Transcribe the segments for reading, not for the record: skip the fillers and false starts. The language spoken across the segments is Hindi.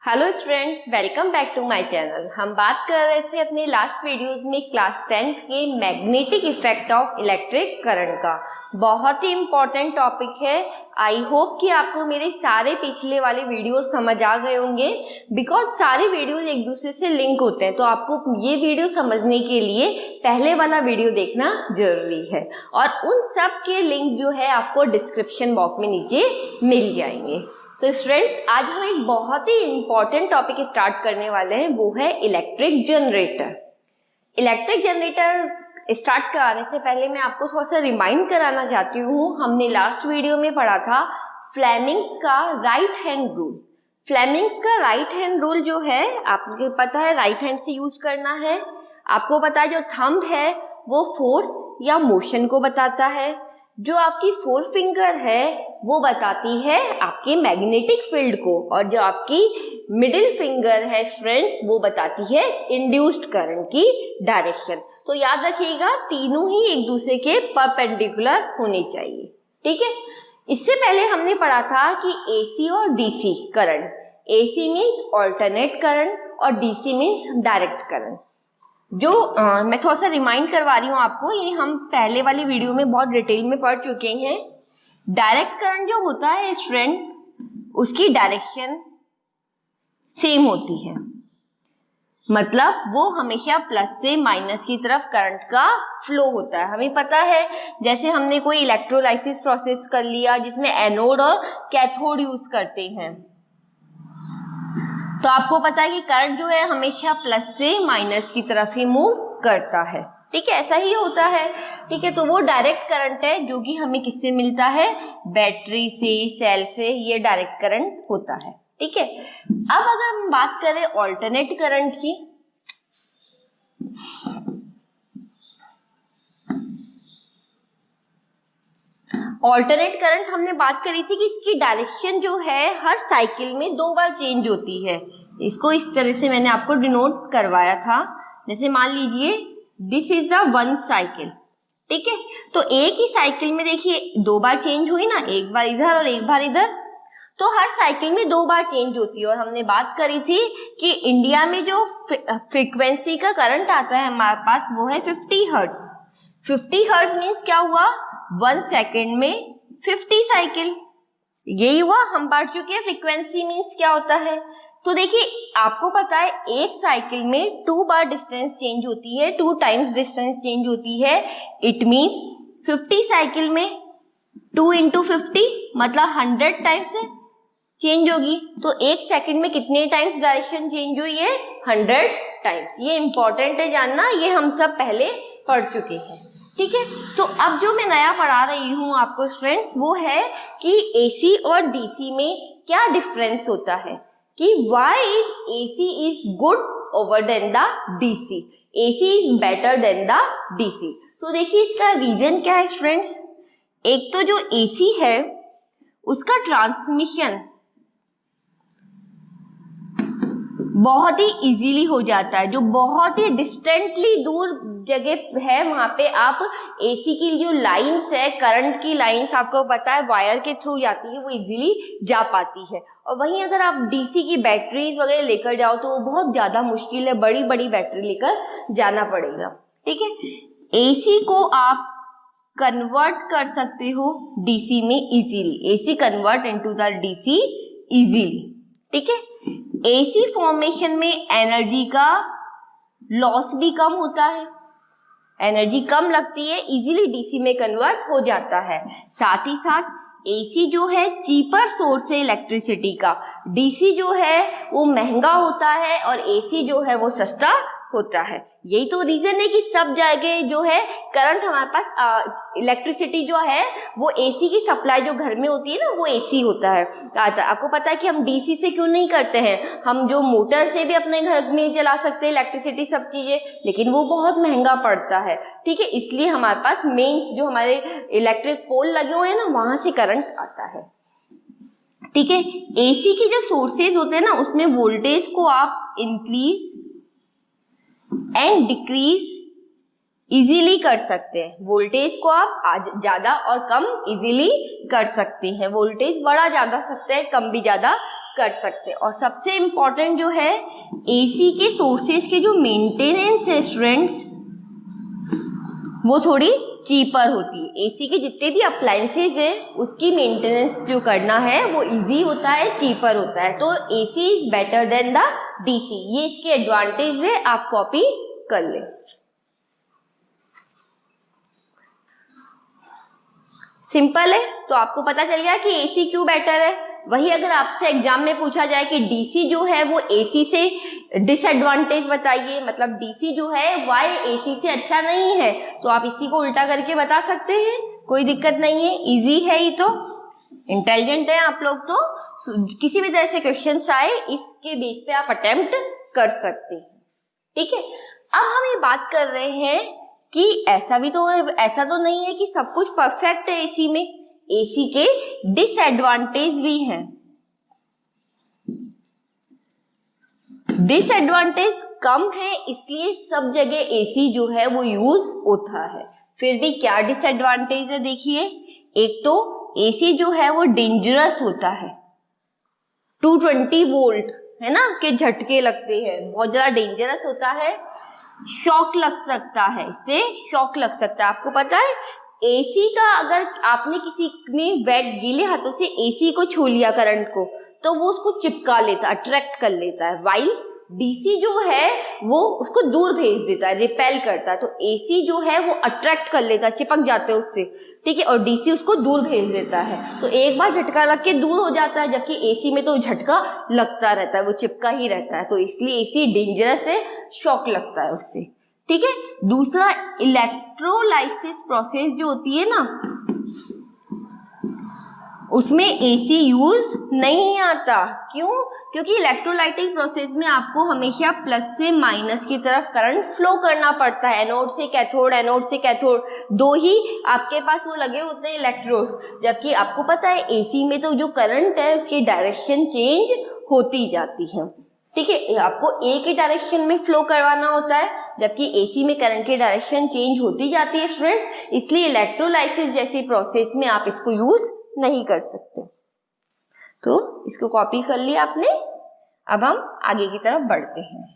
Hello students, welcome back to my channel. हम बात कर रहे थे अपने लास्ट वीडियोस में क्लास 10th के magnetic effect of electric current का। बहुत ही इम्पॉर्टेंट टॉपिक है। आई होप कि आपको मेरे सारे पिछले वाले वीडियोस समझ आ गए होंगे, बिकॉज सारे वीडियोस एक दूसरे से लिंक होते हैं। तो आपको ये वीडियो समझने के लिए पहले वाला वीडियो देखना जरूरी है, और उन सब के लिंक जो है आपको डिस्क्रिप्शन बॉक्स में नीचे मिल जाएंगे। तो स्टूडेंट्स, आज हम एक बहुत ही इम्पॉर्टेंट टॉपिक स्टार्ट करने वाले हैं, वो है electric generator. Electric generator start कराने से पहले मैं आपको थोड़ा सा रिमाइंड कराना चाहती हूँ। हमने लास्ट वीडियो में पढ़ा था फ्लेमिंग्स का राइट हैंड रूल। फ्लेमिंग्स का राइट हैंड रूल जो है आपको पता है, राइट हैंड से यूज करना है। आपको पता है जो थंब है वो फोर्स या मोशन को बताता है, जो आपकी फोर फिंगर है वो बताती है आपके मैग्नेटिक फील्ड को, और जो आपकी मिडिल फिंगर है फ्रेंड्स वो बताती है इंड्यूस्ड करंट की डायरेक्शन। तो याद रखिएगा, तीनों ही एक दूसरे के परपेंडिकुलर होने चाहिए, ठीक है। इससे पहले हमने पढ़ा था कि एसी और DC current, AC means alternate current और डीसी मीन्स डायरेक्ट करंट। जो मैं थोड़ा सा रिमाइंड करवा रही हूँ आपको, ये हम पहले वाली वीडियो में बहुत डिटेल में पढ़ चुके हैं। डायरेक्ट करंट जो होता है स्टूडेंट, उसकी डायरेक्शन सेम होती है, मतलब वो हमेशा प्लस से माइनस की तरफ करंट का फ्लो होता है। हमें पता है, जैसे हमने कोई इलेक्ट्रोलाइसिस प्रोसेस कर लिया जिसमें एनोड और कैथोड यूज करते हैं, तो आपको पता है कि करंट जो है हमेशा प्लस से माइनस की तरफ ही मूव करता है, ठीक है। ऐसा ही होता है, ठीक है। तो वो डायरेक्ट करंट है जो कि हमें किससे मिलता है, बैटरी से, सेल से, ये डायरेक्ट करंट होता है, ठीक है। अब अगर हम बात करें ऑल्टरनेट करंट की, ऑल्टरनेट करंट हमने बात करी थी कि इसकी डायरेक्शन जो है हर साइकिल में 2 बार चेंज होती है। इसको इस तरह से मैंने आपको डिनोट करवाया था। जैसे मान लीजिए this is a one cycle, ठीक है। तो एक ही साइकिल में देखिए 2 बार चेंज हुई ना, एक बार इधर और एक बार इधर, तो हर साइकिल में 2 बार चेंज होती है। और हमने बात करी थी कि इंडिया में जो फ्रीक्वेंसी का करंट आता है हमारे पास वो है 50 हर्ट्ज। 50 हर्ट्ज मीन्स क्या हुआ, 1 सेकेंड में 50 साइकिल, यही हुआ। हम पढ़ चुके हैं फ्रीक्वेंसी मीन्स क्या होता है। तो देखिए आपको पता है एक साइकिल में 2 बार डिस्टेंस चेंज होती है, 2 टाइम्स डिस्टेंस चेंज होती है। इट मीन्स 50 साइकिल में 2 into 50 मतलब 100 टाइम्स चेंज होगी। तो एक सेकंड में कितने टाइम्स डायरेक्शन चेंज हुई है, 100 टाइम्स। ये इंपॉर्टेंट है जानना, ये हम सब पहले पढ़ चुके हैं, ठीक है। तो अब जो मैं नया पढ़ा रही हूँ आपको स्टूडेंट्स, वो है कि एसी और डीसी में क्या डिफरेंस होता है, कि why is AC is good over than the DC, AC is better than the DC. तो देखिए इसका रीजन क्या है स्टूडेंट्स। एक तो जो एसी है उसका ट्रांसमिशन बहुत ही इजीली हो जाता है। जो बहुत ही डिस्टेंटली दूर जगह है वहां पे आप एसी की जो लाइंस है, करंट की लाइंस आपको पता है वायर के थ्रू जाती है, वो इजीली जा पाती है। और वहीं अगर आप डीसी की बैटरीज वगैरह लेकर जाओ तो वो बहुत ज्यादा मुश्किल है, बड़ी बड़ी बैटरी लेकर जाना पड़ेगा, ठीक है। एसी को आप कन्वर्ट कर सकते हो डीसी में easily, AC convert into the DC easily, ठीक है। एसी फॉर्मेशन में एनर्जी का लॉस भी कम होता है, एनर्जी कम लगती है, इजीली डीसी में कन्वर्ट हो जाता है। साथ ही साथ एसी जो है चीपर सोर्स है इलेक्ट्रिसिटी का, डीसी जो है वो महंगा होता है और एसी जो है वो सस्ता होता है। यही तो रीजन है कि सब जगह जो है करंट हमारे पास इलेक्ट्रिसिटी जो है वो एसी की सप्लाई जो घर में होती है ना, वो एसी होता है। आपको पता है कि हम डीसी से क्यों नहीं करते हैं, हम जो मोटर से भी अपने घर में चला सकते हैं इलेक्ट्रिसिटी सब चीजें, लेकिन वो बहुत महंगा पड़ता है, ठीक है। इसलिए हमारे पास मेन्स जो हमारे इलेक्ट्रिक पोल लगे हुए हैं ना, वहां से करंट आता है, ठीक है। एसी के जो सोर्सेज होते हैं ना, उसमें वोल्टेज को आप इंक्रीज एंड डिक्रीज इजीली कर सकते हैं। वोल्टेज को आप ज्यादा और कम इजीली कर सकते हैं, वोल्टेज बढ़ा ज्यादा सकते हैं, कम भी ज्यादा कर सकते हैं। और सबसे इम्पोर्टेंट जो है एसी के सोर्सेज के जो मेंटेनेंस है स्टूडेंट्स, वो थोड़ी चीपर होती है। एसी के जितने भी अप्लायंसेज हैं उसकी मेंटेनेंस जो करना है वो इजी होता है, चीपर होता है। तो AC is better than the DC, ये इसके एडवांटेज है, आप कॉपी कर लें। सिंपल है, तो आपको पता चल गया कि एसी क्यों बेटर है। वही अगर आपसे एग्जाम में पूछा जाए कि डीसी जो है वो एसी से डिसएडवांटेज बताइए, मतलब डीसी जो है वाई एसी से अच्छा नहीं है, तो आप इसी को उल्टा करके बता सकते हैं, कोई दिक्कत नहीं है, इजी है। ये तो इंटेलिजेंट है आप लोग, तो किसी भी तरह से क्वेश्चन आए इसके बेस पे आप अटेम्प्ट कर सकते हैं। ठीक है, अब हम ये बात कर रहे हैं कि ऐसा तो नहीं है कि सब कुछ परफेक्ट है एसी में, एसी के डिसएडवांटेज भी हैं। डिसएडवांटेज कम है इसलिए सब जगह एसी जो है वो यूज होता है। फिर भी क्या डिसएडवांटेज है देखिए, एक तो एसी जो है वो डेंजरस होता है, 220 वोल्ट है ना के झटके लगते हैं, बहुत ज्यादा डेंजरस होता है, शॉक लग सकता है, इससे शॉक लग सकता है। आपको पता है एसी का अगर आपने किसी ने वेट गीले हाथों से एसी को छू लिया करंट को, तो वो उसको चिपका लेता है, अट्रैक्ट कर लेता है, वाइल डीसी जो है वो उसको दूर भेज देता है, रिपेल करता है। तो एसी जो है वो अट्रैक्ट कर लेता है, चिपक जाते हैं उससे, ठीक है, और डीसी उसको दूर भेज देता है। तो एक बार झटका लग के दूर हो जाता है, जबकि एसी में तो झटका लगता रहता है, वो चिपका ही रहता है। तो इसलिए एसी डेंजरस है, शॉक लगता है उससे। ठीक है, दूसरा इलेक्ट्रोलाइसिस प्रोसेस जो होती है ना, उसमें एसी यूज नहीं आता। क्यों? क्योंकि इलेक्ट्रोलाइटिक प्रोसेस में आपको हमेशा प्लस से माइनस की तरफ करंट फ्लो करना पड़ता है, एनोड से कैथोड, एनोड से कैथोड, दो ही आपके पास वो लगे होते हैं इलेक्ट्रोड। जबकि आपको पता है एसी में तो जो करंट है उसकी डायरेक्शन चेंज होती जाती है। ठीक है, आपको एक ही डायरेक्शन में फ्लो करवाना होता है, जबकि एसी में करंट की डायरेक्शन चेंज होती जाती है स्टूडेंट्स। इसलिए इलेक्ट्रोलाइसिस जैसी प्रोसेस में आप इसको यूज नहीं कर सकते। तो इसको कॉपी कर लिया आपने। अब हम आगे की तरफ बढ़ते हैं।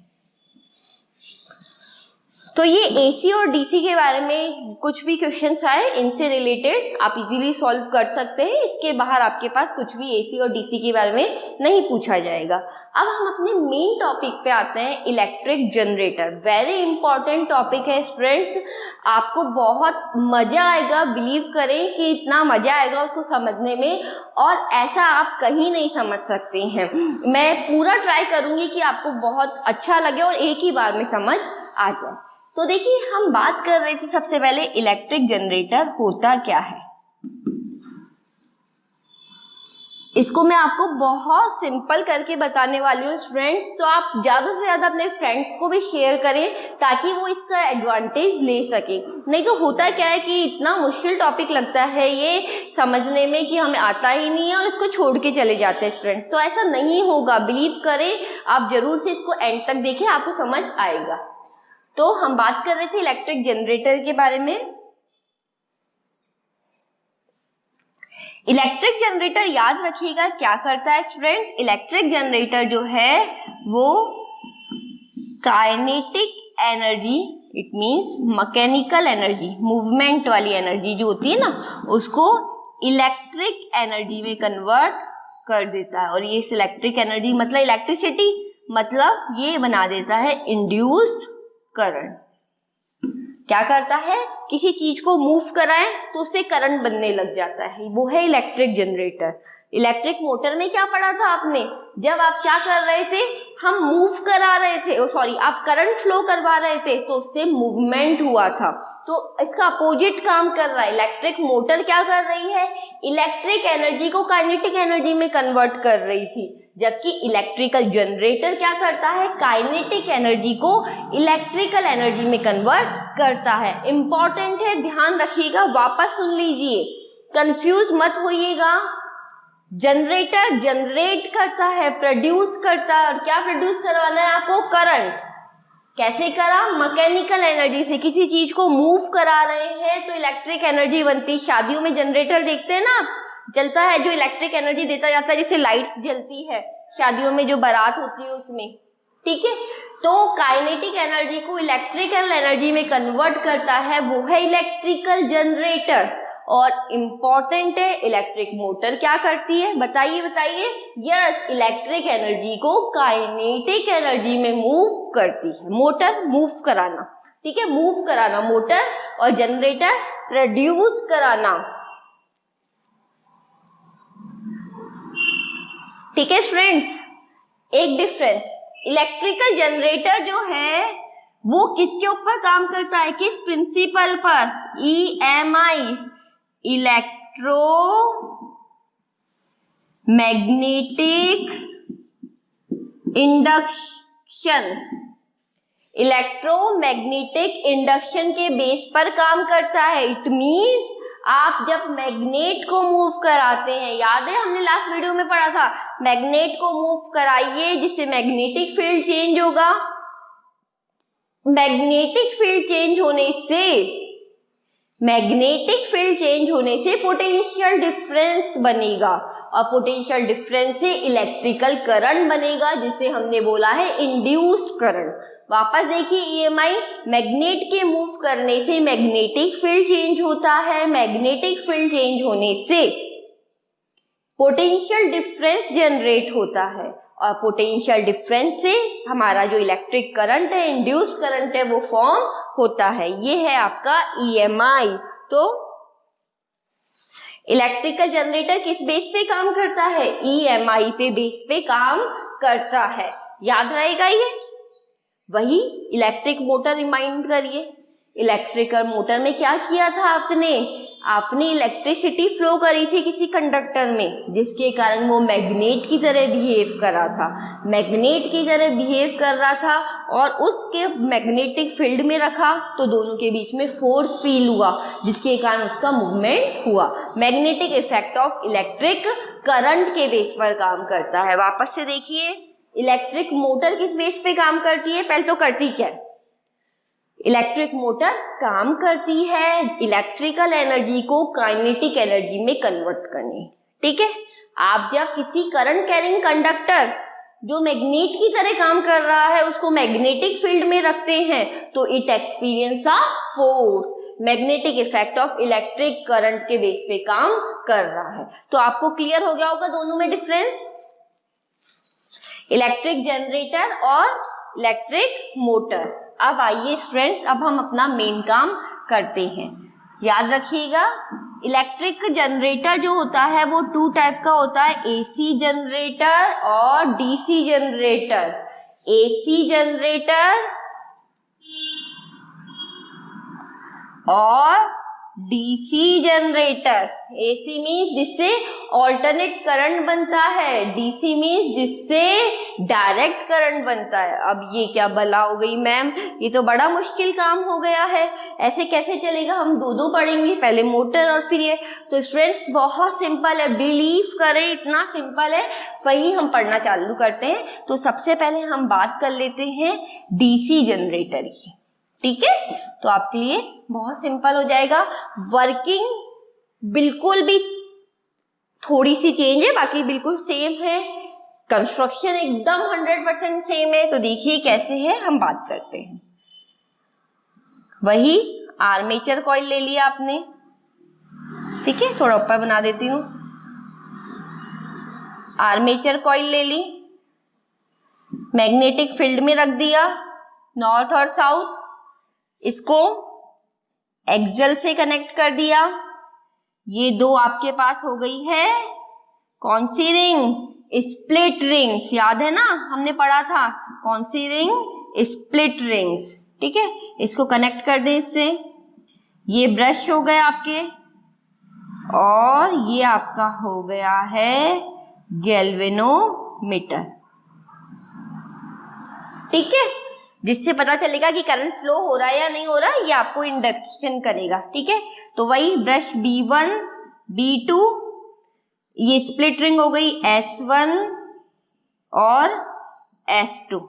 तो ये एसी और डीसी के बारे में कुछ भी क्वेश्चंस आए इनसे रिलेटेड आप इजीली सॉल्व कर सकते हैं। इसके बाहर आपके पास कुछ भी एसी और डीसी के बारे में नहीं पूछा जाएगा। अब हम अपने मेन टॉपिक पे आते हैं, electric generator. Very important topic है स्टूडेंट्स, आपको बहुत मजा आएगा, बिलीव करें कि इतना मजा आएगा उसको समझने में, और ऐसा आप कहीं नहीं समझ सकते हैं। मैं पूरा ट्राई करूंगी कि आपको बहुत अच्छा लगे और एक ही बार में समझ आ जाए। तो देखिए, हम बात कर रहे थे सबसे पहले इलेक्ट्रिक जनरेटर होता क्या है। इसको मैं आपको बहुत सिंपल करके बताने वाली हूँ स्टूडेंट्स, तो आप ज़्यादा से ज़्यादा अपने फ्रेंड्स को भी शेयर करें ताकि वो इसका एडवांटेज ले सके। नहीं तो होता क्या है कि इतना मुश्किल टॉपिक लगता है ये समझने में कि हमें आता ही नहीं है और इसको छोड़ के चले जाते हैं स्टूडेंट्स। तो ऐसा नहीं होगा, बिलीव करें, आप जरूर से इसको एंड तक देखें, आपको समझ आएगा। तो हम बात कर रहे थे इलेक्ट्रिक जनरेटर के बारे में। इलेक्ट्रिक जनरेटर याद रखिएगा क्या करता है स्टूडेंट्स। इलेक्ट्रिक जनरेटर जो है वो kinetic energy, it means mechanical energy, movement वाली एनर्जी जो होती है ना, उसको इलेक्ट्रिक एनर्जी में कन्वर्ट कर देता है। और ये इस इलेक्ट्रिक एनर्जी मतलब इलेक्ट्रिसिटी, मतलब ये बना देता है इंड्यूस्ड करंट। क्या करता है, किसी चीज को मूव कराएं तो उससे करंट बनने लग जाता है, वो है इलेक्ट्रिक जनरेटर। इलेक्ट्रिक मोटर में क्या पढ़ा था आपने, जब आप क्या कर रहे थे, हम मूव करा रहे थे, आप करंट फ्लो करवा रहे थे तो उससे मूवमेंट हुआ था। तो इसका अपोजिट काम कर रहा है। इलेक्ट्रिक मोटर क्या कर रही है, इलेक्ट्रिक एनर्जी को काइनेटिक एनर्जी में कन्वर्ट कर रही थी, जबकि इलेक्ट्रिकल जनरेटर क्या करता है, काइनेटिक एनर्जी को इलेक्ट्रिकल एनर्जी में कन्वर्ट करता है। इंपॉर्टेंट है, ध्यान रखिएगा, वापस सुन लीजिए, कंफ्यूज मत होइएगा। जनरेटर जनरेट करता है, प्रोड्यूस करता है, और क्या प्रोड्यूस करवाना है आपको, करंट। कैसे करा, मैकेनिकल एनर्जी से। किसी चीज को मूव करा रहे हैं तो इलेक्ट्रिक एनर्जी बनती। शादियों में जनरेटर देखते हैं ना, जलता है, जो इलेक्ट्रिक एनर्जी देता जाता है, जैसे लाइट्स जलती है, शादियों में जो बारात होती है उसमें, ठीक है। तो काइनेटिक एनर्जी को इलेक्ट्रिकल एनर्जी में कन्वर्ट करता है वो है इलेक्ट्रिकल जनरेटर। और इम्पॉर्टेंट है, इलेक्ट्रिक मोटर क्या करती है, बताइए बताइए। यस, इलेक्ट्रिक एनर्जी को काइनेटिक एनर्जी में मूव करती है। मोटर मूव कराना, ठीक है, मूव कराना मोटर, और जनरेटर प्रोड्यूस कराना, ठीक है स्टूडेंट्स। एक डिफरेंस, इलेक्ट्रिकल जनरेटर जो है वो किसके ऊपर काम करता है, किस प्रिंसिपल पर, EMI, electro magnetic induction, electromagnetic induction के बेस पर काम करता है। इट मींस आप जब मैग्नेट को मूव कराते हैं, याद है हमने लास्ट वीडियो में पढ़ा था, मैग्नेट को मूव कराइए जिससे मैग्नेटिक फील्ड चेंज होगा। मैग्नेटिक फील्ड चेंज होने से पोटेंशियल डिफरेंस बनेगा, और पोटेंशियल डिफरेंस से इलेक्ट्रिकल करंट बनेगा, जिसे हमने बोला है इंड्यूस्ड करंट। वापस देखिए, EMI, मैग्नेट के मूव करने से मैग्नेटिक फील्ड चेंज होता है, मैग्नेटिक फील्ड चेंज होने से पोटेंशियल डिफरेंस जनरेट होता है, और पोटेंशियल डिफरेंस से हमारा जो इलेक्ट्रिक करंट है, इंड्यूस्ड करंट है, वो फॉर्म होता है। ये है आपका EMI। तो इलेक्ट्रिकल जनरेटर किस बेस पे काम करता है, EMI पे बेस पे काम करता है, याद रहेगा ये। वही इलेक्ट्रिक मोटर रिमाइंड करिए, इलेक्ट्रिकल मोटर में क्या किया था आपने इलेक्ट्रिसिटी फ्लो करी थी किसी कंडक्टर में, जिसके कारण वो मैग्नेट की तरह बिहेव कर रहा था, मैग्नेट की तरह बिहेव कर रहा था, और उसके मैग्नेटिक फील्ड में रखा तो दोनों के बीच में फोर्स फील हुआ, जिसके कारण उसका मूवमेंट हुआ। Magnetic effect of electric current के बेस पर काम करता है। वापस से देखिए, इलेक्ट्रिक मोटर किस बेस पे काम करती है, पहले तो करती क्या है, इलेक्ट्रिक मोटर काम करती है इलेक्ट्रिकल एनर्जी को काइनेटिक एनर्जी में कन्वर्ट करने, ठीक है। आप जब किसी करंट कैरिंग कंडक्टर जो मैग्नेट की तरह काम कर रहा है उसको मैग्नेटिक फील्ड में रखते हैं तो it experience a force, magnetic effect of electric current के बेस पे काम कर रहा है। तो आपको क्लियर हो गया होगा दोनों में डिफरेंस, इलेक्ट्रिक जनरेटर और इलेक्ट्रिक मोटर। अब आइए फ्रेंड्स, अब हम अपना मेन काम करते हैं। याद रखिएगा, इलेक्ट्रिक जनरेटर जो होता है वो 2 टाइप का होता है, AC जनरेटर और DC जनरेटर। AC जनरेटर और DC जनरेटर। AC मीन्स जिससे ऑल्टरनेट करंट बनता है, DC मीन्स जिससे डायरेक्ट करंट बनता है। अब ये क्या बला हो गई मैम, ये तो बड़ा मुश्किल काम हो गया है, ऐसे कैसे चलेगा, हम दो पढ़ेंगे, पहले मोटर और फिर ये। तो स्टूडेंट्स बहुत सिंपल है, बिलीव करें इतना सिंपल है, वही हम पढ़ना चालू करते हैं। तो सबसे पहले हम बात कर लेते हैं DC जनरेटर की, ठीक है। तो आपके लिए बहुत सिंपल हो जाएगा, वर्किंग बिल्कुल भी थोड़ी सी चेंज है, बाकी बिल्कुल सेम है, कंस्ट्रक्शन एकदम 100% सेम है। तो देखिए कैसे है, हम बात करते हैं। वही आर्मेचर कॉइल ले लिया आपने, ठीक है, थोड़ा ऊपर बना देती हूँ। आर्मेचर कॉइल ले ली, मैग्नेटिक फील्ड में रख दिया नॉर्थ और साउथ, इसको एक्सल से कनेक्ट कर दिया। ये 2 आपके पास हो गई है कौन सी रिंग, स्प्लिट रिंग्स, याद है ना हमने पढ़ा था, कौन सी रिंग, स्प्लिट रिंग्स, ठीक है। इसको कनेक्ट कर दें इससे। ये ब्रश हो गए आपके, और ये आपका हो गया है गैल्वेनोमीटर, ठीक है, जिससे पता चलेगा कि करंट फ्लो हो रहा है या नहीं हो रहा है, ये आपको इंडक्शन करेगा, ठीक है। तो वही ब्रश B1, B2, ये स्प्लिट रिंग हो गई S1 और S2,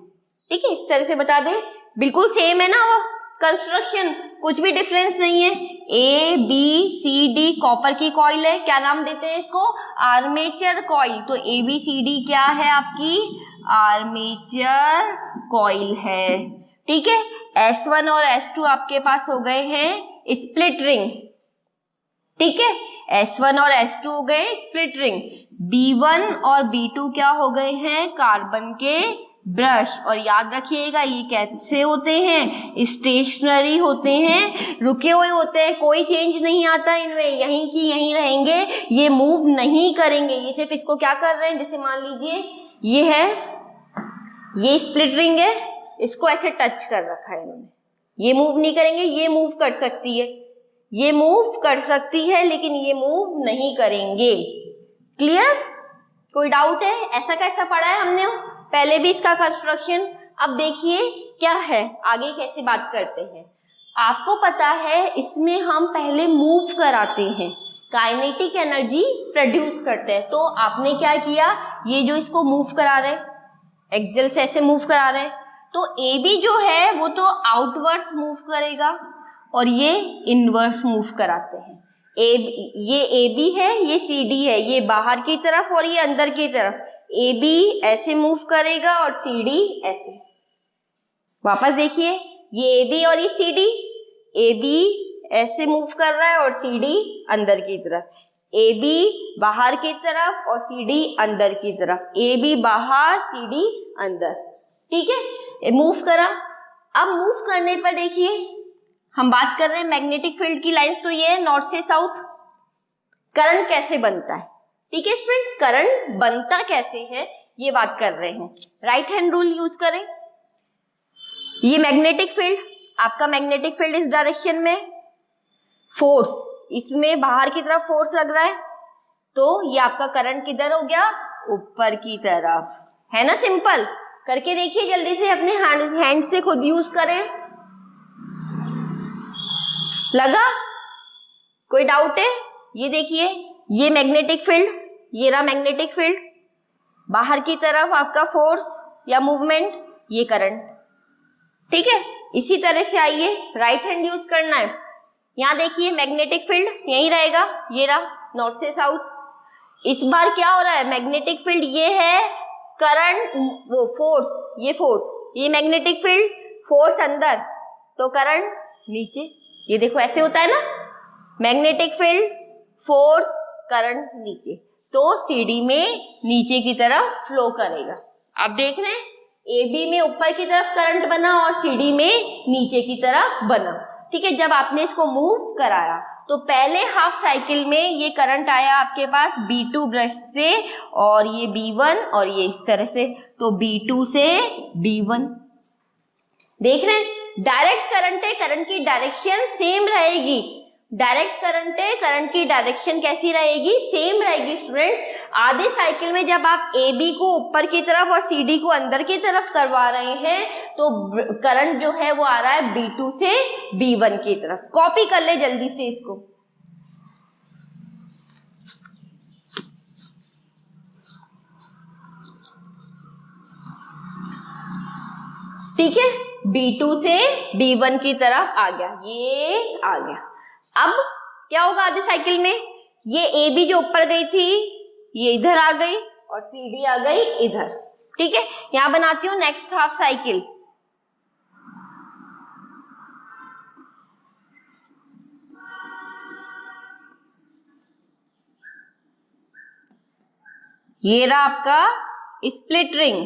ठीक है। इस तरह से बता दें, बिल्कुल सेम है ना वो, कंस्ट्रक्शन कुछ भी डिफरेंस नहीं है। A B C D copper की कॉइल है, क्या नाम देते हैं इसको? Armature coil. तो ए बी सी डी क्या है आपकी? आर्मेचर कॉइल है। ठीक है, S1 और S2 आपके पास हो गए हैं स्प्लिट रिंग। ठीक है, S1 और S2 हो गए स्प्लिट रिंग। B1 और B2 क्या हो गए हैं? कार्बन के ब्रश। और याद रखिएगा ये कैसे होते हैं? स्टेशनरी होते हैं, रुके हुए होते हैं, कोई चेंज नहीं आता इनमें, यहीं की यहीं रहेंगे, ये मूव नहीं करेंगे। ये सिर्फ इसको क्या कर रहे हैं, जैसे मान लीजिए ये है, ये स्प्लिट रिंग है, इसको ऐसे टच कर रखा है इन्होंने, ये मूव नहीं करेंगे, ये मूव कर सकती है, ये मूव कर सकती है, लेकिन ये मूव नहीं करेंगे। क्लियर? कोई डाउट है? ऐसा कैसा पढ़ा है हमने पहले भी इसका कंस्ट्रक्शन। अब देखिए क्या है, आगे कैसे बात करते हैं। आपको पता है इसमें हम पहले मूव कराते हैं, काइनेटिक एनर्जी प्रोड्यूस करते हैं। तो आपने क्या किया, ये जो इसको मूव करा रहे हैं, एक्सेल से ऐसे मूव करा रहे हैं, तो ए बी जो है वो तो आउटवर्ड्स मूव करेगा और ये इनवर्स मूव कराते हैं। ये ए बी है, ये सी डी है, ये बाहर की तरफ और ये अंदर की तरफ। ए बी ऐसे मूव करेगा और सी डी ऐसे। वापस देखिए, ये ए बी और ये सी डी, ए बी ऐसे मूव कर रहा है और सी डी अंदर की तरफ, ए बी बाहर की तरफ और सी डी अंदर की तरफ, ए बी बाहर सी डी अंदर। ठीक है, मूव करा। अब मूव करने पर देखिए हम बात कर रहे हैं मैग्नेटिक फील्ड की लाइंस, तो ये है नॉर्थ से साउथ। करंट कैसे बनता है? ठीक है स्टूडेंट्स, करंट बनता कैसे है ये बात कर रहे हैं। राइट हैंड रूल यूज करें। ये मैग्नेटिक फील्ड, आपका मैग्नेटिक फील्ड इस डायरेक्शन में, फोर्स इसमें बाहर की तरफ फोर्स लग रहा है, तो ये आपका करंट किधर हो गया? ऊपर की तरफ, है ना? सिंपल करके देखिए जल्दी से, अपने हैंड से खुद यूज करें। लगा? कोई डाउट है? ये देखिए, ये मैग्नेटिक फील्ड, ये रहा मैग्नेटिक फील्ड, बाहर की तरफ आपका फोर्स या मूवमेंट, ये करंट। ठीक है, इसी तरह से आइए राइट हैंड यूज करना है। यहां देखिए मैग्नेटिक फील्ड यहीं रहेगा, ये रहा नॉर्थ से साउथ। इस बार क्या हो रहा है, मैग्नेटिक फील्ड ये है, करंट वो फोर्स, ये फोर्स, ये मैग्नेटिक फील्ड, फोर्स अंदर तो करंट नीचे। ये देखो ऐसे होता है ना, मैग्नेटिक फील्ड फोर्स करंट नीचे, तो सीडी में नीचे की तरफ फ्लो करेगा। अब देख रहे हैं ए बी में ऊपर की तरफ करंट बना और सीडी में नीचे की तरफ बना। ठीक है, जब आपने इसको मूव कराया तो पहले हाफ साइकिल में ये करंट आया आपके पास B2 ब्रश से, और ये B1 और ये इस तरह से, तो B2 से B1। देख रहे हैं, डायरेक्ट करंट है, करंट की डायरेक्शन सेम रहेगी। डायरेक्ट करंट है, करंट की डायरेक्शन कैसी रहेगी? सेम रहेगी स्टूडेंट्स। आधे साइकिल में जब आप ए बी को ऊपर की तरफ और सी डी को अंदर की तरफ करवा रहे हैं, तो करंट जो है वो आ रहा है B2 से B1 की तरफ। कॉपी कर ले जल्दी से इसको। ठीक है, B2 से B1 की तरफ आ गया, ये आ गया। अब क्या होगा आधे साइकिल में, ये ए बी जो ऊपर गई थी ये इधर आ गई और सी डी आ गई इधर। ठीक है, यहां बनाती हूं नेक्स्ट हाफ साइकिल। ये रहा आपका स्प्लिट रिंग,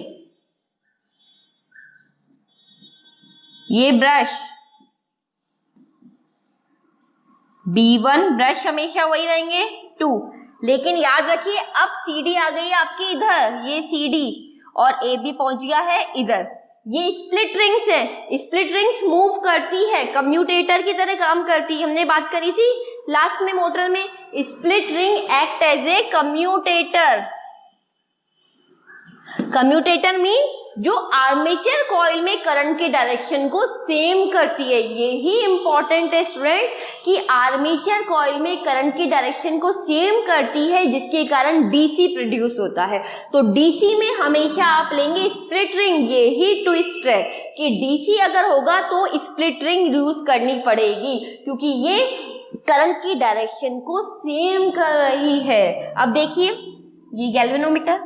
ये ब्रश B1 ब्रश हमेशा वही रहेंगे 2, लेकिन याद रखिए अब CD आ गई है आपकी इधर, ये CD और AB पहुंच गया है इधर। ये स्प्लिट रिंग्स है, स्प्लिट रिंग्स मूव करती है, कम्यूटेटर की तरह काम करती है। हमने बात करी थी लास्ट में मोटर में, split ring act as a commutator. Commutator means जो आर्मेचर कॉइल में करंट की डायरेक्शन को सेम करती है। यही इंपॉर्टेंट है स्टूडेंट कि आर्मेचर कॉइल में करंट की डायरेक्शन को सेम करती है, जिसके कारण डीसी प्रोड्यूस होता है। तो डीसी में हमेशा आप लेंगे स्प्लिट रिंग। यही ट्विस्ट है कि डीसी अगर होगा तो स्प्लिट रिंग यूज करनी पड़ेगी, क्योंकि ये करंट की डायरेक्शन को सेम कर रही है। अब देखिए ये गैल्वेनोमीटर,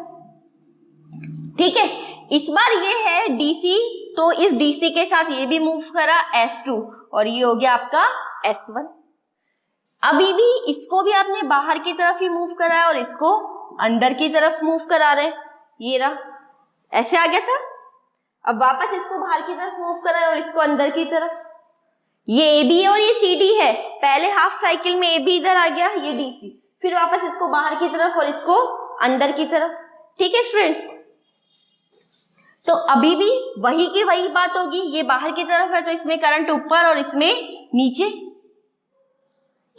ठीक है, इस बार ये है डीसी, तो इस डीसी के साथ ये भी मूव करा S2 और ये हो गया आपका S1। अभी भी इसको भी आपने बाहर की तरफ ही मूव करा है और इसको अंदर की तरफ मूव करा रहे, ये रहा, ऐसे आ गया था। अब वापस इसको बाहर की तरफ मूव करा है और इसको अंदर की तरफ, ये AB है और ये CD है। पहले हाफ साइकिल में AB इधर आ गया, ये DC, फिर वापस इसको बाहर की तरफ और इसको अंदर की तरफ, ठीक है स्टूडेंट्स। तो अभी भी वही की वही बात होगी, ये बाहर की तरफ है तो इसमें करंट ऊपर और इसमें नीचे,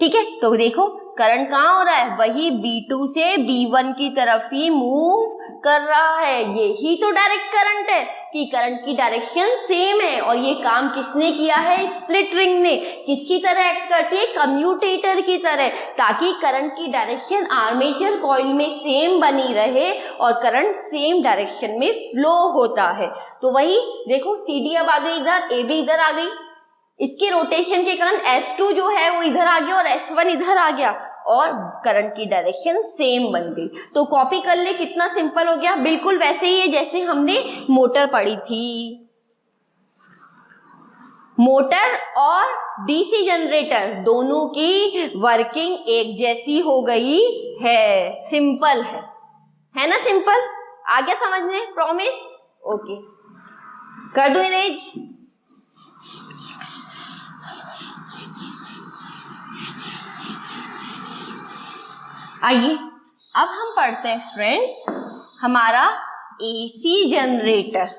ठीक है। तो देखो करंट कहाँ हो रहा है, वही B2 से B1 की तरफ ही मूव कर रहा है। यही तो डायरेक्ट करंट है कि करंट की डायरेक्शन सेम है। और ये काम किसने किया है, स्प्लिट रिंग ने। किसकी तरह एक्ट करती है, कम्यूटेटर की तरह, ताकि करंट की डायरेक्शन आर्मेचर कॉइल में सेम बनी रहे और करंट सेम डायरेक्शन में फ्लो होता है। तो वही देखो CD अब आ गई इधर, AB इधर आ गई, इसके रोटेशन के कारण S2 जो है वो इधर आ गया और S1 इधर आ गया और करंट की डायरेक्शन सेम बन गई। तो कॉपी कर ले, कितना सिंपल हो गया, बिल्कुल वैसे ही है जैसे हमने मोटर पढ़ी थी। मोटर और डीसी जनरेटर दोनों की वर्किंग एक जैसी हो गई है, सिंपल है ना, सिंपल आ गया समझने, प्रॉमिस, ओके कर दो इरेज। आइए अब हम पढ़ते हैं स्टूडेंट्स हमारा एसी जनरेटर।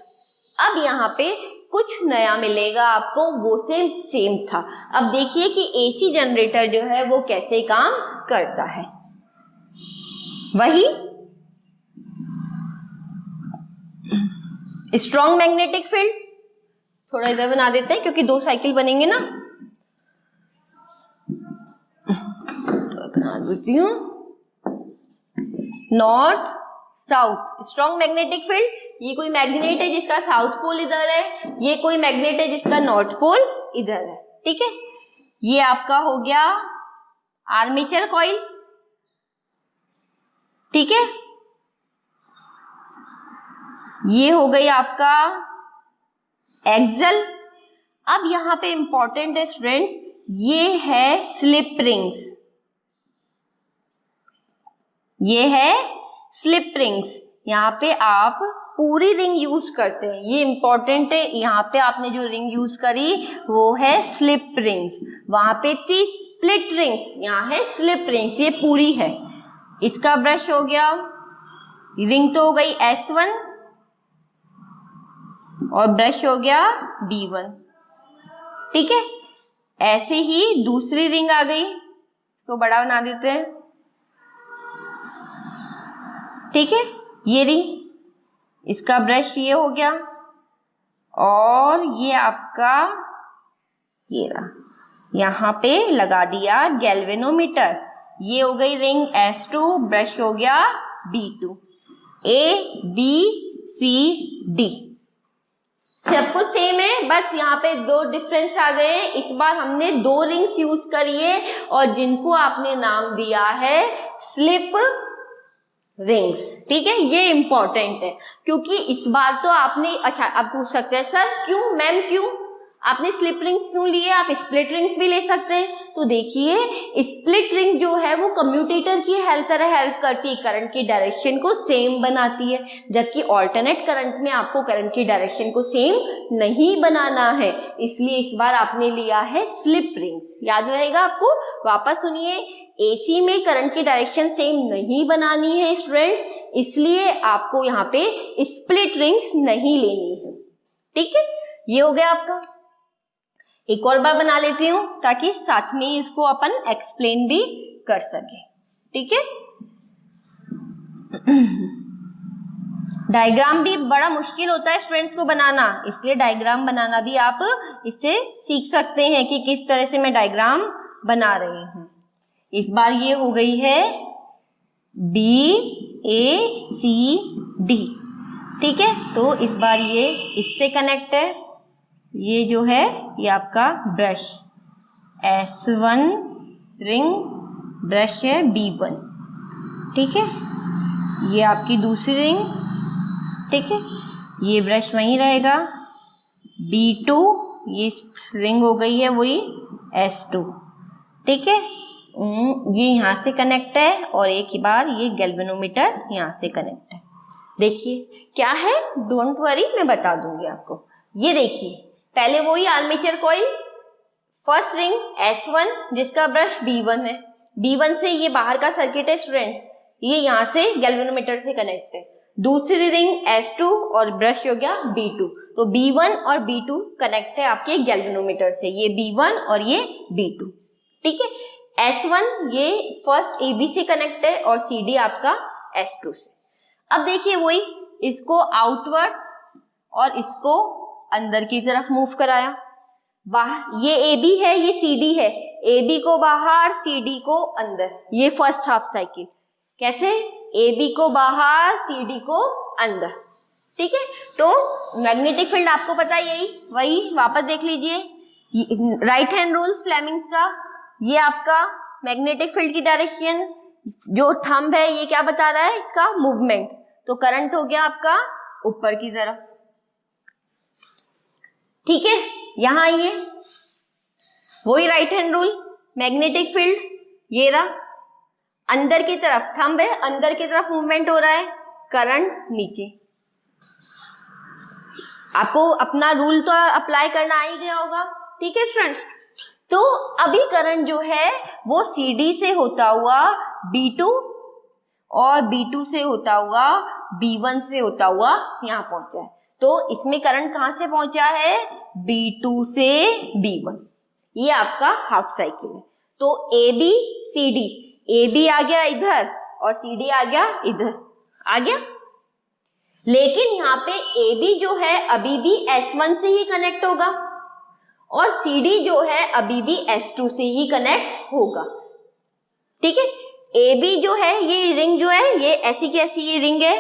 अब यहाँ पे कुछ नया मिलेगा आपको, वो सेम था। अब देखिए कि एसी जनरेटर जो है वो कैसे काम करता है। वही स्ट्रॉन्ग मैग्नेटिक फील्ड, थोड़ा इधर बना देते हैं क्योंकि दो साइकिल बनेंगे ना, बना देती हूँ। North south strong magnetic field, ये कोई मैग्नेट है जिसका साउथ पोल इधर है, ये कोई मैग्नेट है जिसका नॉर्थ पोल इधर है, ठीक है। ये आपका हो गया आर्मेचर कॉइल, ठीक है। ये हो गई आपका एक्सल। अब यहां पे इंपॉर्टेंट है स्टूडेंट्स, ये है स्लिप रिंग्स, ये है स्लिप रिंग्स। यहाँ पे आप पूरी रिंग यूज करते हैं, ये इंपॉर्टेंट है। यहाँ पे आपने जो रिंग यूज करी वो है स्लिप रिंग्स, वहां पे थी स्प्लिट रिंग्स, यहाँ है स्लिप रिंग्स, ये पूरी है। इसका ब्रश हो गया, रिंग तो हो गई S1 और ब्रश हो गया B1, ठीक है। ऐसे ही दूसरी रिंग आ गई, इसको बड़ा बना देते हैं, ठीक है। ये रिंग, इसका ब्रश ये हो गया और ये आपका ये रहा, यहाँ पे लगा दिया गैल्वेनोमीटर। ये हो गई रिंग S2, ब्रश हो गया B2, A B C D सब कुछ सेम है, बस यहाँ पे दो डिफरेंस आ गए। इस बार हमने दो रिंग्स यूज करी है और जिनको आपने नाम दिया है स्लिप रिंग्स, ठीक है। ये इंपॉर्टेंट है क्योंकि इस बार तो आपने, अच्छा आप पूछ सकते हैं सर क्यों मैम, क्यों आपने स्लिप रिंग्स क्यों लिए, आप स्प्लिट रिंग्स भी ले सकते हैं। तो देखिए स्प्लिट रिंग जो है वो कम्यूटेटर की तरह हेल्प करती है, करंट की डायरेक्शन को सेम बनाती है, जबकि ऑल्टरनेट करंट में आपको करंट की डायरेक्शन को सेम नहीं बनाना है, इसलिए इस बार आपने लिया है स्लिप रिंग्स। याद रहेगा आपको, वापस सुनिए, एसी में करंट की डायरेक्शन सेम नहीं बनानी है स्टूडेंट, इसलिए आपको यहाँ पे स्प्लिट रिंग्स नहीं लेनी है, ठीक है। ये हो गया आपका। एक और बार बना लेती हूँ ताकि साथ में इसको अपन एक्सप्लेन भी कर सके, ठीक है। डायग्राम भी बड़ा मुश्किल होता है स्टूडेंट्स को बनाना, इसलिए डायग्राम बनाना भी आप इससे सीख सकते हैं कि किस तरह से मैं डायग्राम बना रही हूँ। इस बार ये हो गई है DACD, ठीक है। तो इस बार ये इससे कनेक्ट है ये जो है ये आपका ब्रश S1 रिंग ब्रश है B1, ठीक है। ये आपकी दूसरी रिंग, ठीक है। ये ब्रश वहीं रहेगा B2, ये रिंग हो गई है वही S2, ठीक है। ये यहाँ से कनेक्ट है और एक ही बार ये गैल्वेनोमीटर यहाँ से कनेक्ट है। देखिए क्या है, डोंट वरी, मैं बता दूंगी आपको। ये देखिए पहले वही armature coil, first ring S1 जिसका ब्रश B1 है, B1 से ये बाहर का सर्किट है स्टूडेंट्स, ये यहाँ से गैल्वेनोमीटर से कनेक्ट है। दूसरी रिंग S2 और ब्रश हो गया B2, तो B1 और B2 कनेक्ट है आपके गैल्वेनोमीटर से, ये B1 और ये B2, ठीक है। S1 ये फर्स्ट AB से कनेक्ट है और CD आपका S2 से। अब देखिए वही, इसको आउटवर्ड्स और इसको अंदर की तरफ मूव कराया, बाहर ये AB है ये CD है, AB को बाहर CD को अंदर, ये फर्स्ट हाफ साइकिल। कैसे? AB को बाहर CD को अंदर, ठीक है। तो मैग्नेटिक फील्ड आपको पता है यही, वही वापस देख लीजिए, राइट हैंड रूल्स फ्लेमिंग्स का, ये आपका मैग्नेटिक फील्ड की डायरेक्शन, जो थंब है ये क्या बता रहा है, इसका मूवमेंट। तो करंट हो गया आपका ऊपर की तरफ, ठीक है। यहां ये वही right hand rule, magnetic field ये रहा, अंदर की तरफ थंब है, अंदर की तरफ मूवमेंट हो रहा है, करंट नीचे। आपको अपना रूल तो अप्लाई करना आ ही गया होगा, ठीक है स्टूडेंट्स। तो अभी करंट जो है वो CD से होता हुआ B2 और B2 से होता हुआ B1 से होता हुआ यहाँ पहुंचा है। तो इसमें करंट कहां से पहुंचा है, B2 से B1, ये आपका हाफ साइकिल है। तो AB CD, AB आ गया इधर और CD आ गया इधर, आ गया। लेकिन यहाँ पे AB जो है अभी भी S1 से ही कनेक्ट होगा और CD जो है अभी भी S2 से ही कनेक्ट होगा, ठीक है। AB जो है ये रिंग जो है ये ऐसी की ऐसी ये रिंग है,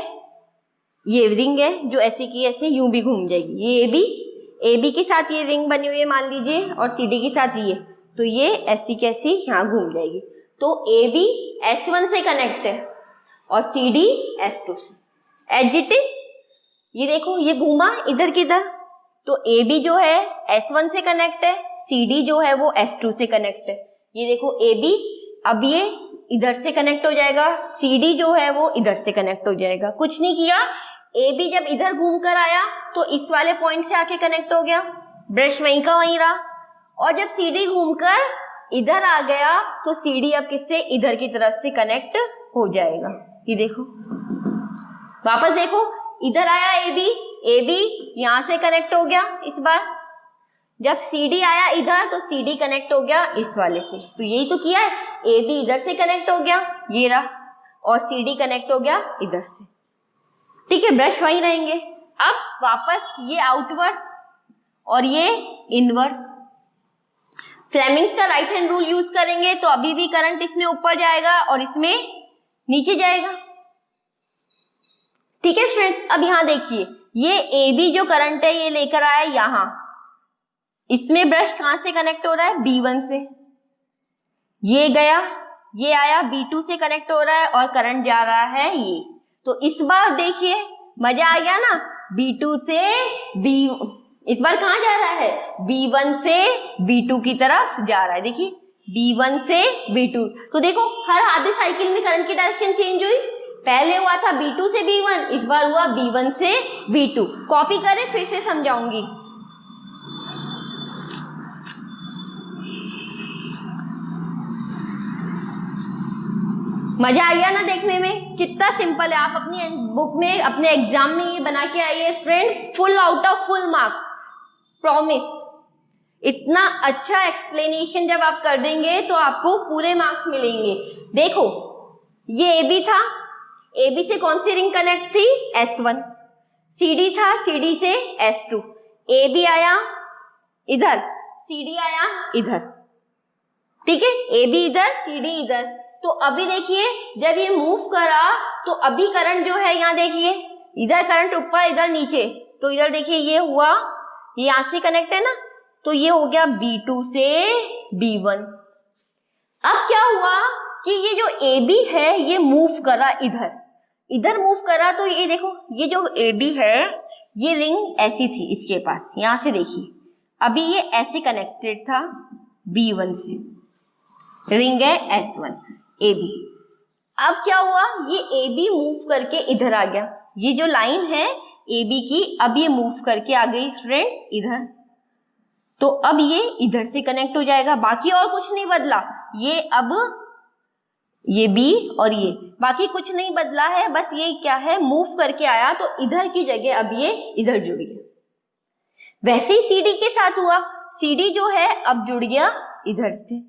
ये रिंग है जो ऐसी की ऐसे यूं भी घूम जाएगी, ये AB के साथ ये रिंग बनी हुई है मान लीजिए और CD के साथ ये, तो ये ऐसी कैसी यहाँ घूम जाएगी। तो AB S1 से कनेक्ट है और CD S2 से, एज इट इज। ये देखो ये घूमा इधर किधर, तो AB जो है S1 से कनेक्ट है, CD जो है वो S2 से कनेक्ट है। ये देखो AB अब ये इधर से कनेक्ट हो जाएगा, CD जो है वो इधर से कनेक्ट हो जाएगा। कुछ नहीं किया, AB जब इधर घूम कर आया तो इस वाले पॉइंट से आके कनेक्ट हो गया, ब्रश वहीं का वहीं रहा। और जब CD घूमकर इधर आ गया तो CD अब किससे, इधर की तरफ से कनेक्ट हो जाएगा। ये देखो वापस देखो, इधर आया AB यहां से कनेक्ट हो गया इस बार, जब CD आया इधर तो CD कनेक्ट हो गया इस वाले से। तो यही तो किया है, AB इधर से कनेक्ट हो गया ये रहा और CD कनेक्ट हो गया इधर से, ठीक है। ब्रश वहीं रहेंगे। अब वापस ये आउटवर्ड्स और ये इनवर्ड्स, फ्लेमिंग्स का राइट हैंड रूल यूज करेंगे तो अभी भी करंट इसमें ऊपर जाएगा और इसमें नीचे जाएगा, ठीक है स्टूडेंट्स। अब यहां देखिए ये AB जो करंट है ये लेकर आया यहां, इसमें ब्रश कहां से कनेक्ट हो रहा है, B1 से, ये गया ये आया B2 से कनेक्ट हो रहा है और करंट जा रहा है ये। तो इस बार देखिए मजा आ गया ना, B2 से इस बार कहां जा रहा है, B1 से B2 की तरफ जा रहा है। देखिए B1 से B2, तो देखो हर आधे साइकिल में करंट की डायरेक्शन चेंज हुई, पहले हुआ था B2 से B1, इस बार हुआ B1 से B2। कॉपी करें फिर से समझाऊंगी। मजा आ गया ना देखने में, कितना सिंपल है। आप अपनी बुक में अपने एग्जाम में ये बना के आइए students, full out of full marks, promise. इतना अच्छा एक्सप्लेनेशन जब आप कर देंगे तो आपको पूरे मार्क्स मिलेंगे। देखो ये AB था, AB से कौन सी रिंग कनेक्ट थी, S1, CD था, CD से S2, AB आया इधर, CD आया इधर, ठीक है, AB इधर CD इधर। तो अभी देखिए जब ये मूव करा तो अभी करंट जो है यहाँ देखिए, इधर करंट ऊपर इधर नीचे, तो इधर देखिए ये हुआ ये यहाँ से कनेक्ट है ना, तो ये हो गया B2 से B1। अब क्या हुआ कि ये जो AB है ये मूव करा इधर मूव करा, तो ये देखो ये जो AB है ये रिंग ऐसी थी इसके पास, यहां से देखिए अभी ये ऐसे कनेक्टेड था B1 से, रिंग है S1 AB। अब क्या हुआ, ये AB मूव करके इधर आ गया, ये जो लाइन है AB की अब ये मूव करके आ गई स्टूडेंट्स इधर, तो अब ये इधर से कनेक्ट हो जाएगा, बाकी और कुछ नहीं बदला। ये अब ये B और ये बाकी कुछ नहीं बदला है, बस ये क्या है मूव करके आया, तो इधर की जगह अब ये इधर जुड़ गया। वैसे ही CD के साथ हुआ, CD जो है अब जुड़ गया इधर से,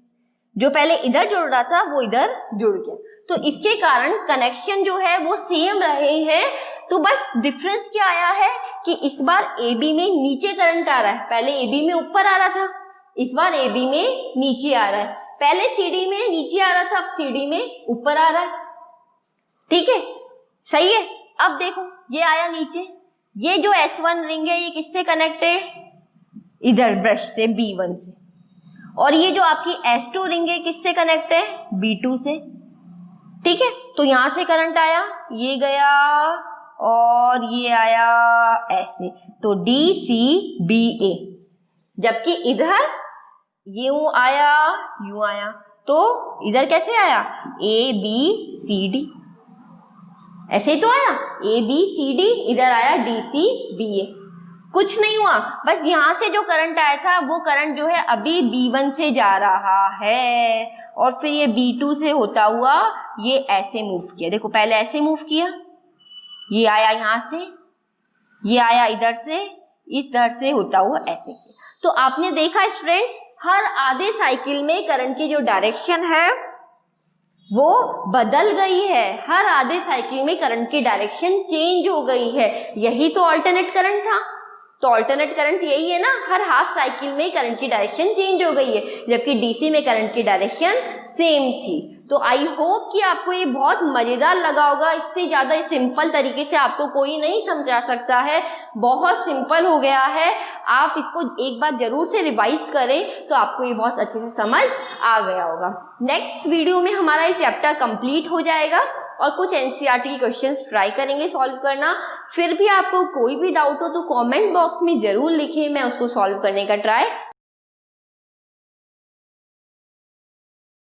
जो पहले इधर जुड़ रहा था वो इधर जुड़ गया, तो इसके कारण कनेक्शन जो है वो सेम रहे हैं। तो बस डिफरेंस क्या आया है कि इस बार AB में नीचे करंट आ रहा है, पहले AB में ऊपर आ रहा था, इस बार AB में नीचे आ रहा है, पहले CD में नीचे आ रहा था, अब CD में ऊपर आ रहा है। ठीक है, सही है। अब देखो ये आया नीचे, ये जो S1 रिंग है ये किससे कनेक्टेड, इधर ब्रश से B1 से, और ये जो आपकी S2 रिंग है किससे कनेक्ट है, B2 से। ठीक है, तो यहां से करंट आया, ये गया और ये आया ऐसे, तो DCBA, जबकि इधर यूं आया यूं आया, तो इधर कैसे आया ABCD, ऐसे ही तो आया ABCD, इधर आया DCBA। कुछ नहीं हुआ, बस यहां से जो करंट आया था वो करंट जो है अभी B1 से जा रहा है, और फिर ये B2 से होता हुआ ये ऐसे मूव किया, देखो पहले ऐसे मूव किया, ये आया यहां से, ये आया इधर से, इस धर से होता हुआ ऐसे किया। तो आपने देखा स्टूडेंट्स, हर आधे साइकिल में करंट की जो डायरेक्शन है वो बदल गई है, हर आधे साइकिल में करंट की डायरेक्शन चेंज हो गई है। यही तो अल्टरनेट करंट था, तो अल्टरनेट करंट यही है ना, हर हाफ साइकिल में करंट की डायरेक्शन चेंज हो गई है, जबकि डीसी में करंट की डायरेक्शन सेम थी। तो आई होप कि आपको ये बहुत मजेदार लगा होगा, इससे ज्यादा सिंपल तरीके से आपको कोई नहीं समझा सकता है, बहुत सिंपल हो गया है। आप इसको एक बार जरूर से रिवाइज करें तो आपको ये बहुत अच्छे से समझ आ गया होगा। नेक्स्ट वीडियो में हमारा ये चैप्टर कंप्लीट हो जाएगा और कुछ एनसीईआरटी के क्वेश्चंस ट्राई करेंगे सॉल्व करना। फिर भी आपको कोई भी डाउट हो तो कमेंट बॉक्स में जरूर लिखें, मैं उसको सॉल्व करने का ट्राई